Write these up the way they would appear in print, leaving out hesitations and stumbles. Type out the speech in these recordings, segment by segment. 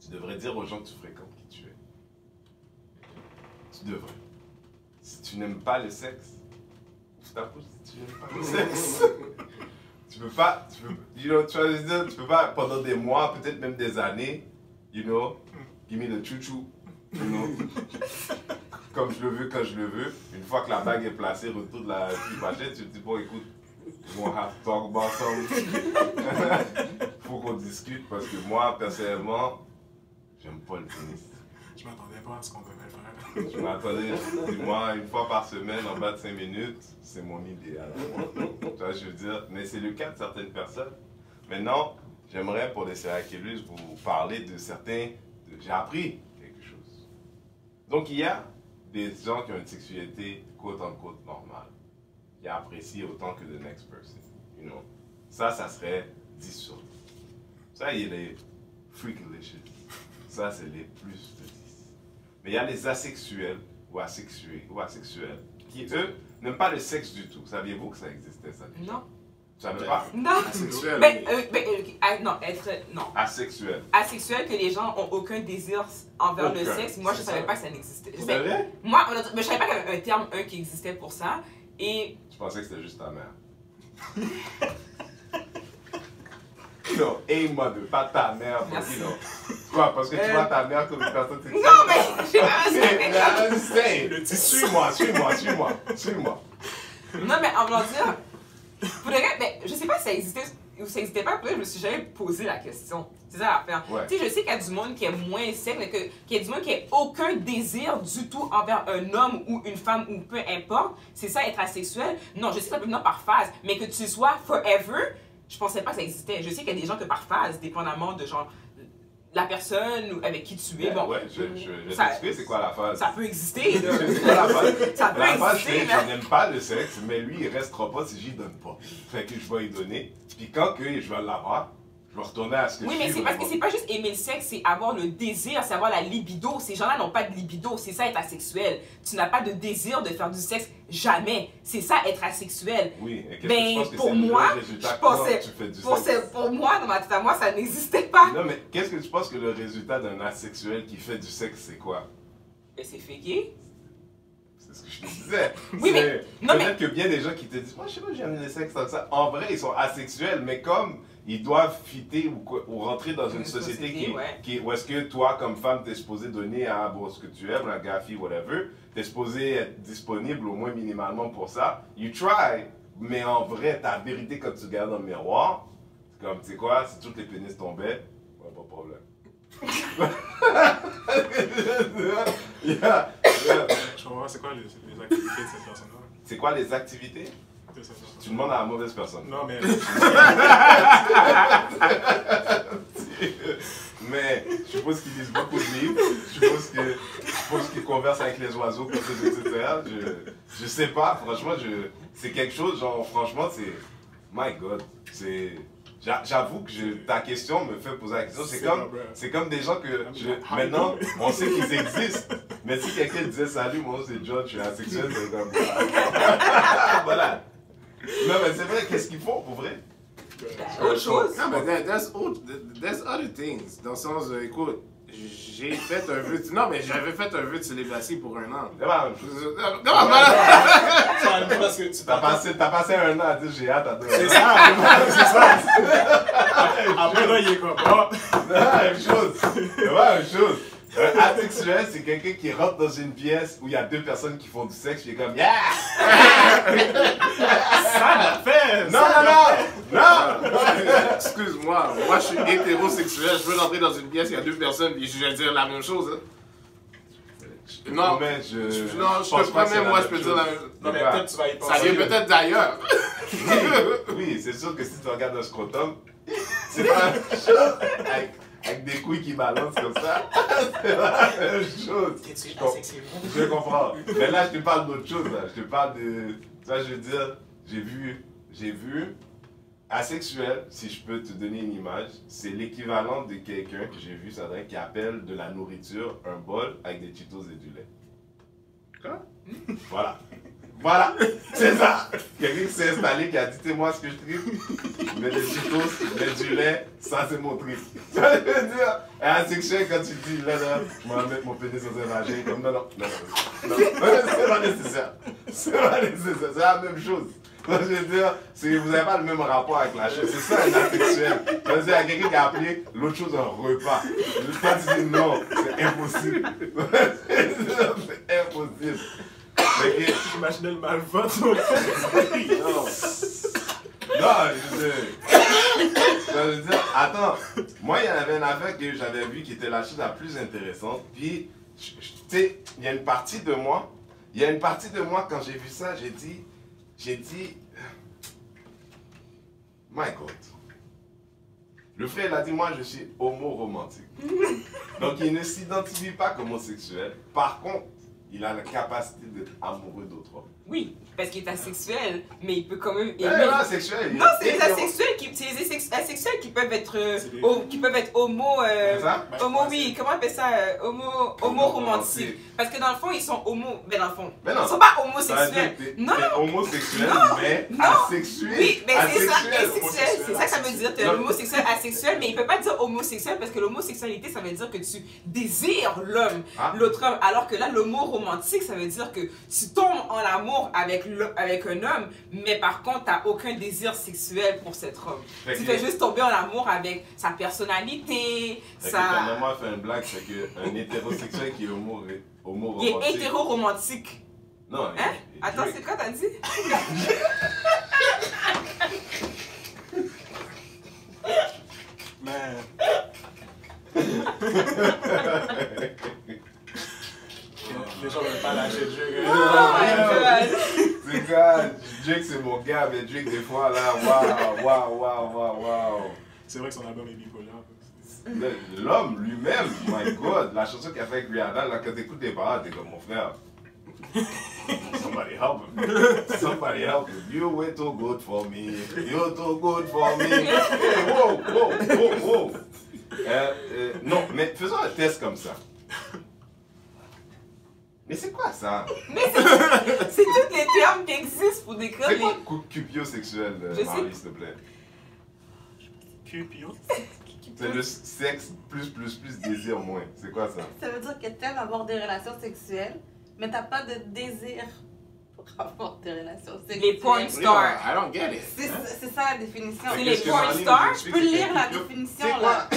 Tu devrais dire aux gens que tu fréquentes qui tu es. Tu devrais. Si tu n'aimes pas le sexe, ouvre ta bouche si tu n'aimes pas le sexe. Tu peux pas, tu peux pas pendant des mois, peut-être même des années, give me the chouchou, comme je le veux, quand je le veux. Une fois que la bague est placée, retour de la fille machette, tu te dis, bon, écoute, on have to talk about something. Faut qu'on discute parce que moi, personnellement, j'aime pas le tennis. Je m'attendais pas à ce qu'on devait le faire. Je m'attendais, dis-moi, une fois par semaine, en bas de 5 minutes, c'est mon idéal. Tu vois, je veux dire, mais c'est le cas de certaines personnes. Maintenant, j'aimerais, pour les serial killers, vous parler de certains... J'ai appris quelque chose. Donc, il y a des gens qui ont une sexualité quote-unquote normale, qui apprécient autant que the next person. Ça serait 10 sur 10. Ça, il y a les freakalicious. Ça, c'est les plus de 10. Mais il y a les asexuels ou asexuels qui, eux, n'aiment pas le sexe du tout. Saviez-vous que ça existait, ça? Non. Tu savais pas? Non. Asexuel. Non, non. Asexuel. Asexuel, que les gens ont aucun désir envers le Aucun. sexe. Moi, je C'est savais ça. pas que ça n'existait. C'est vrai? Moi, je savais pas qu'il y avait un terme qui existait pour ça. Et Je pensais que c'était juste ta mère. Non, hey mother, pas ta mère, Merci. Quoi, parce que tu vois ta mère comme une personne sexuelle? non, mais je sais pas. Suis-moi. Non, mais en voulant dire, pour le gars, je sais pas si ça existait ou ça n'existait pas, peut-être je me suis jamais posé la question. C'est ça l'affaire. Ouais. Tu sais, je sais qu'il y a du monde qui est moins sexe, mais qu'il y a du monde qui n'a aucun désir du tout envers un homme ou une femme ou peu importe. C'est ça, être asexuel. Non, je sais que ça peut venir par phase, mais que tu sois forever, je pensais pas que ça existait. Je sais qu'il y a des gens que par phase, dépendamment de genre la personne avec qui tu es. Ben, Bon, ouais, je vais ça- t'expliquer c'est quoi la phase. ça peut exister. Là. C'est quoi la phase? Ça peut La phase, exister, c'est là. je n'aime pas le sexe, mais lui, il restera pas si j'y donne pas. Fait que je vais lui donner. Puis quand que je vais l'avoir, je vais retourner à ce que Oui, je mais suis c'est parce que vraiment. c'est pas juste aimer le sexe, c'est avoir le désir, c'est avoir la libido. Ces gens-là n'ont pas de libido, c'est ça être asexuel. Tu n'as pas de désir de faire du sexe, jamais. C'est ça être asexuel. Oui, et qu'est-ce que tu Ben, penses que pour c'est moi, le résultat je quand pensais, tu fais du pour, sexe? pour moi, dans ma tête à moi, ça n'existait pas. Non, mais qu'est-ce que tu penses que le résultat d'un asexuel qui fait du sexe, c'est quoi? Mais c'est féqué. C'est ce que je te disais. Oui, mais- non, Peut-être que bien des gens qui te disent, moi, je sais pas, j'aime le sexe comme ça. En vrai, ils sont asexuels, mais comme ils doivent fitter ou rentrer dans une société ouais. où est-ce que toi, comme femme, t'es supposé donner à ce que tu aimes, la gars, fille, whatever, t'es supposé être disponible au moins minimalement pour ça. You try, mais en vrai, ta vérité quand tu regardes dans le miroir, c'est comme, tu sais quoi, si tous les pénis tombaient, ouais, pas de problème. Yeah. Je comprends, c'est quoi les activités de cette personne-là? C'est quoi les activités? De cette personne. Tu demandes à la mauvaise personne. Non, mais. Mais je suppose qu'ils lisent beaucoup de livres. Je suppose qu'ils conversent avec les oiseaux, comme ça, etc. Je sais pas, franchement, c'est quelque chose, genre, franchement, c'est. My God. J'avoue que ta question me fait poser la question. C'est comme des gens que maintenant, on sait qu'ils existent. Mais si quelqu'un disait salut, moi c'est John, je suis asexuel, c'est comme. Voilà. Non, mais c'est vrai, qu'est-ce qu'ils font pour vrai? Autre chose. Non, mais there's other things. Dans le sens, écoute, j'ai fait un vœu. Non, mais j'avais fait un vœu de célibatie pour 1 an. C'est pas la même chose. Non, voilà! C'est parce que tu T'as passé 1 an à dire j'ai hâte à deux. C'est ça, c'est ça. Après, là, il est comme. Oh. C'est la même chose. C'est la même chose. Un asexuel, c'est quelqu'un qui rentre dans une pièce où il y a 2 personnes qui font du sexe, puis il est comme yeah! Ça l'a fait! Non! Excuse-moi, moi je suis hétérosexuel, je veux rentrer dans une pièce, il y a 2 personnes, et je vais dire la même chose. Hein. Non, mais non, je peux pas, même moi je peux dire la même chose. Non, mais peut-être tu vas y penser. Ça vient peut-être d'ailleurs. Oui, c'est sûr que si tu regardes un scrotum, c'est pas la même chose. Avec des couilles qui balancent comme ça, c'est pas la même chose. T'es-tu asexuel? Je comprends. Mais là, je te parle d'autre chose. Là. Je te parle de. Tu vois, je veux dire, j'ai vu. Asexuel, si je peux te donner une image, c'est l'équivalent de quelqu'un que j'ai vu, ça dirait, qui appelle de la nourriture un bol avec des Cheetos et du lait. Quoi? Voilà. Voilà, c'est ça. Quelqu'un qui s'est installé, qui a dit, tu sais, moi, ce que je tripe, je mets des Cheetos, je mets du lait, ça, c'est mon trip. Tu vois ce que je veux dire? Et asexuel, quand tu dis, là, je vais mettre mon pénis dans un vagin, comme non, c'est pas nécessaire. C'est pas nécessaire, c'est la même chose. Je veux dire, vous n'avez pas le même rapport avec la chose. C'est ça un asexuel. Il y a quelqu'un qui a appelé l'autre chose un repas. Toi, tu dis non, c'est impossible. C'est impossible. J'imaginais le malvote. Non, je veux dire, attends, moi, il y en avait une affaire que j'avais vue qui était la chose la plus intéressante. Puis, tu sais, il y a une partie de moi, quand j'ai vu ça, j'ai dit, my God. Le frère, il a dit, moi, je suis homo-romantique. Donc, il ne s'identifie pas comme homosexuel. Par contre, il a la capacité d'être amoureux d'autres hommes. Oui, parce qu'il est asexuel, mais il peut quand même aimer. Non, asexuel. Non, c'est les asexuels qui peuvent être homo. Oui, comment on appelle ça? Homo romantique. Parce que dans le fond, ils sont homo. Mais dans le fond, ils sont pas homosexuels. Non, homosexuel, mais asexuel. Oui, mais c'est ça, asexuel. C'est ça que ça veut dire. Tu es homosexuel, asexuel, mais il peut pas dire homosexuel parce que l'homosexualité, ça veut dire que tu désires l'homme, l'autre homme. Alors que là, l'homo romantique, ça veut dire que tu tombes en amour avec un homme, mais par contre, tu n'as aucun désir sexuel pour cet homme. Tu fais juste tomber en amour avec sa personnalité, Ta maman fait une blague, c'est qu'un hétérosexuel qui est homo-romantique. Il est hétéro-romantique. Non, hein? Attends, c'est quoi t'as dit? Mais... Les gens veulent pas lâcher Drake. Oh my God! C'est quoi? Drake, c'est mon gars, mais Drake, des fois, là, waouh. C'est vrai que son album est bipolaire. L'homme lui-même, my God, la chanson qu'il a fait avec Rihanna, là, quand t'écoutes des paroles, t'es comme mon frère. Somebody help him. Somebody help him. You were too good for me. You're too good for me. Hey, wow. Non, mais faisons un test comme ça. Mais c'est quoi ça? Mais c'est tous les termes qui existent pour décrire c'est quoi cupio sexuel, Marie, s'il te plaît? Cupio? C'est le sexe plus désir moins. C'est quoi ça? Ça veut dire que t'aimes avoir des relations sexuelles, mais t'as pas de désir pour avoir des relations sexuelles. Les porn stars. I don't get it. C'est ça la définition. C'est les porn stars. Je peux lire la définition là.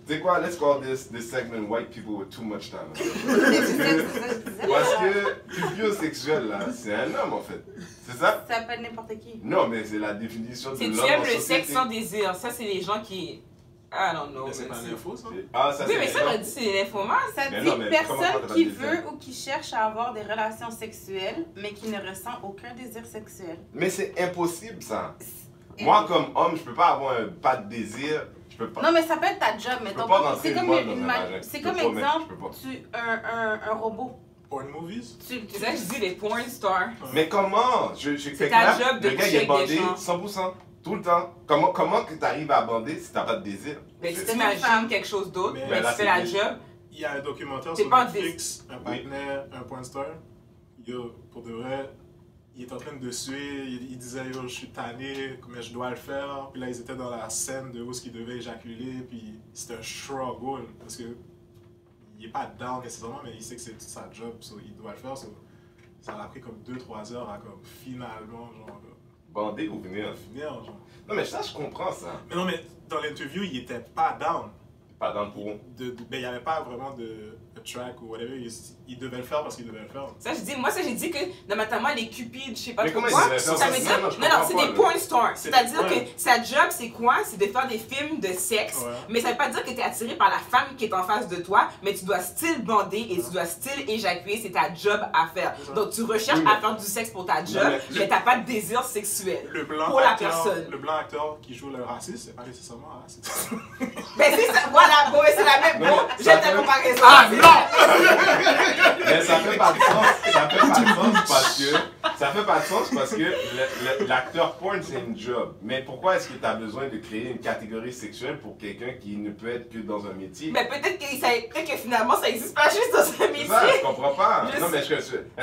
C'est quoi? Let's call this segment white people with too much time. C'est Parce que cupio sexuel là, c'est un homme en fait. C'est ça? Ça appelle n'importe qui. Non, mais c'est la définition de C'est l'homme. tu aimes en le société. sexe sans désir. Ça, c'est les gens qui. I don't know. Mais c'est pas l'info, ça? Ah, ça Oui, c'est mais ça, on a dit c'est l'infoman. Ça Mais dit non, mais comment personne t'as qui pas de désir? veut ou qui cherche à avoir des relations sexuelles, mais qui ne ressent aucun désir sexuel. Mais c'est impossible ça. Moi comme homme, je peux pas avoir pas de désir. Je peux pas. Non, mais ça peut être ta job, peux mettons. pas rentrer C'est une comme balle dans un vagin. c'est Je comme peux pas, mais exemple, je peux pas. un robot. Porn movies? C'est ça que je dis, les porn stars. Mais comment? C'est ta job de le gars il coucher est avec bandé des gens. 100%, tout le temps. Comment que tu arrives à bander si t'as pas de désir? Mais tu C'est une t'imagines femme. quelque chose d'autre, Mais mais là, tu fais c'est la des- job. Il y a un documentaire C'est sur pas Netflix, un partenaire, un porn star. Yo, pour de vrai, il est en train de suer, il disait yo, je suis tanné, mais je dois le faire. Puis là, ils étaient dans la scène de où est-ce qu'il devait éjaculer, puis c'était un struggle parce que il est pas down nécessairement, mais il sait que c'est sa job, so il doit le faire. So, ça l'a pris comme 2-3 heures à comme finalement genre Bander ou venir? finir. Genre. Non mais ça je comprends ça. Mais non, mais dans l'interview, il était pas down. Pas dans le courant. Ben, il n'y avait pas vraiment de track ou whatever. Il devait le faire parce qu'il devait le faire. Ça, je dis, moi, ça, j'ai dit que, notamment, les cupides, je sais pas Mais trop comment quoi, ils devaient faire ça ça? veut Non, dire, non, je non, comprends c'est pas, des là. porn stars. C'est- C'est-à-dire ouais. que sa job, c'est quoi? C'est de faire des films de sexe, Ouais. mais ça veut pas dire que tu es attiré par la femme qui est en face de toi, mais tu dois style bander et tu dois style éjaculer, c'est ta job à faire. C'est ça. Donc, tu recherches Oui, mais- à faire du sexe pour ta job, mais- mais t'as pas de désir sexuel. Le blanc, Pour la acteur, personne. le blanc acteur qui joue le raciste, c'est pas nécessairement un raciste. Mais c'est ça, voilà, bon, mais c'est la même, Non, bon, ça j'ai ta fait- comparaison. Ah non! Mais ça fait pas de sens. Ça fait pas de sens parce que ça fait pas de sens parce que l'acteur porn, c'est une job. Mais pourquoi est-ce que tu as besoin de créer une catégorie sexuelle pour quelqu'un qui ne peut être que dans un métier? Mais peut-être que finalement, ça existe pas juste dans un métier. C'est ça, je comprends pas. Je Non, sais. mais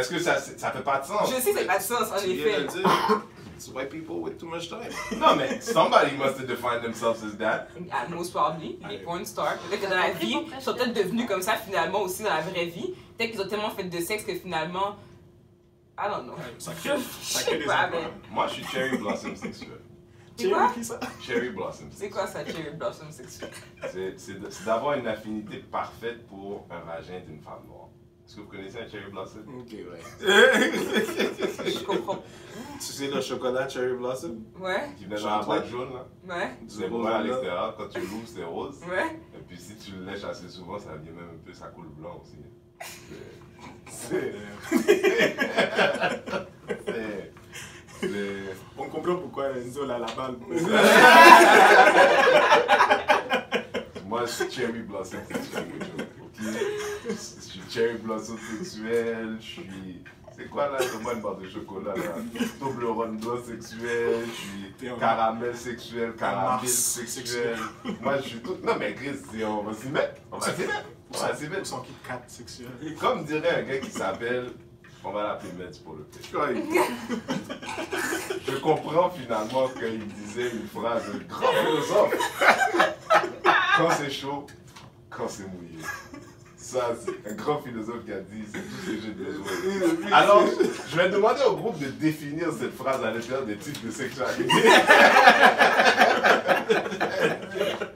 est-ce que ça fait pas de sens? Je sais, c'est pas de sens, en Tu viens effet. de dire, it's white people with too much time. Non, mais somebody must have defined themselves as that. Most probably, les porn stars. Peut-être que dans la vie, ils sont peut-être devenus comme ça finalement aussi dans la vraie vie. Peut-être qu'ils ont tellement fait de sexe que finalement. I don't know. Ça Je crée sais des pas, emplois. mais. Moi, je suis cherry blossom sexuel. C'est quoi? Qui ça? Cherry blossom C'est sexuel. quoi ça, cherry blossom sexuel? C'est d'avoir une affinité parfaite pour un vagin d'une femme noire. Est-ce que vous connaissez un cherry blossom? Ok, ouais. Je comprends. Tu sais le chocolat Cherry Blossom? Ouais, Qui venait dans la boîte jaune, là. ouais, C'est rose à l'extérieur. Quand tu l'ouvres, c'est rose. ouais. Et puis si tu le lèches assez souvent, ça devient même un peu, ça coule blanc aussi. C'est. On comprend pourquoi Enzo a la balle. Moi, je suis cherry blossom sexuel. Ok? Je suis cherry blossom sexuel. Je suis. C'est quoi là? C'est moi une barre de chocolat là. Toblerone blanc sexuel. Je suis caramel sexuel, caramel Mars sexuel. Moi, je suis tout. Non, mais Chris, on va s'y mettre. On va s'y mettre. On va s'y Ou mettre. son Kit Kat sexuel. Comme dirait un gars qui s'appelle. On va l'appeler Meds pour le fait. Je comprends finalement qu'il disait une phrase de grand philosophe. Quand c'est chaud, quand c'est mouillé. Ça, c'est un grand philosophe qui a dit, c'est tout ce que j'ai besoin. Alors, je vais demander au groupe de définir cette phrase à l'intérieur des types de sexualité.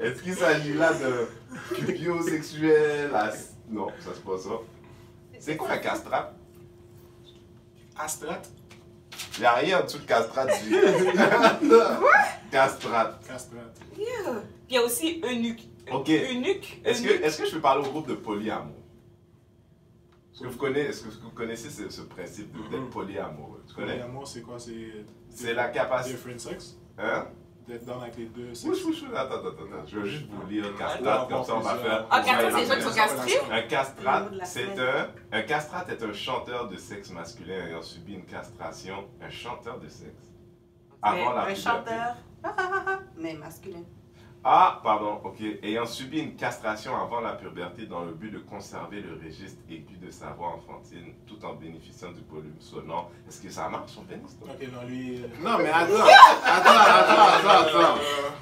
Est-ce qu'il s'agit là de cupiosexuel? Non, ça c'est pas ça. C'est quoi un castrate? Astrate. Il n'y a rien en dessous de castrate. Castrate. Castrate. Yeah. Puis il y a aussi eunuque. Ok. Eunuque. Est-ce que je peux parler au groupe de polyamour? Est-ce que vous connaissez ce principe d'être polyamoureux? Tu connais? L'amour, c'est quoi? C'est la capacité. Different sex? Hein? D'être dans avec les deux sexes? Attends. Je vais juste vous lire castrate, comme ça on va faire. Ah, castrate, c'est les gens qui sont castrés? Un castrate, Le mot de la c'est semaine. un castrate est un chanteur de sexe masculin ayant subi une castration. Un chanteur de sexe. Avant la Un puberté. chanteur, mais masculin. Ah, pardon, ok. Ayant subi une castration avant la puberté dans le but de conserver le registre aigu de sa voix enfantine tout en bénéficiant du volume sonore. Est-ce que ça marche son pénis, toi? Ok, non, lui. Non, mais attends.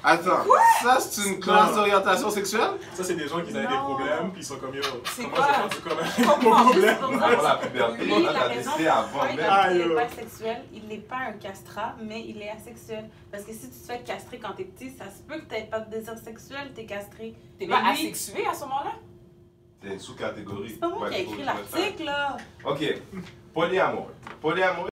Attends. Ça, c'est une classe d'orientation sexuelle? Ça, c'est des gens qui avaient des Non. problèmes, puis ils sont comme yo. C'est Comment quoi? j'ai rendu comme un Comprends. problème? Avant la puberté, Lui, on a la raison décidé avant pourquoi il même. a dit qu'il Aïe. n'est pas sexuel, il n'est pas un castrat, mais il est asexuel. Parce que si tu te fais castrer quand t'es petit, ça se peut que t'aies pas de désir sexuel, t'es castré. T'es Mais pas lui- asexué à ce moment-là? C'est une sous-catégorie. C'est pas moi qui ai écrit l'article, là. Ok. Polyamoureux. Polyamoureux,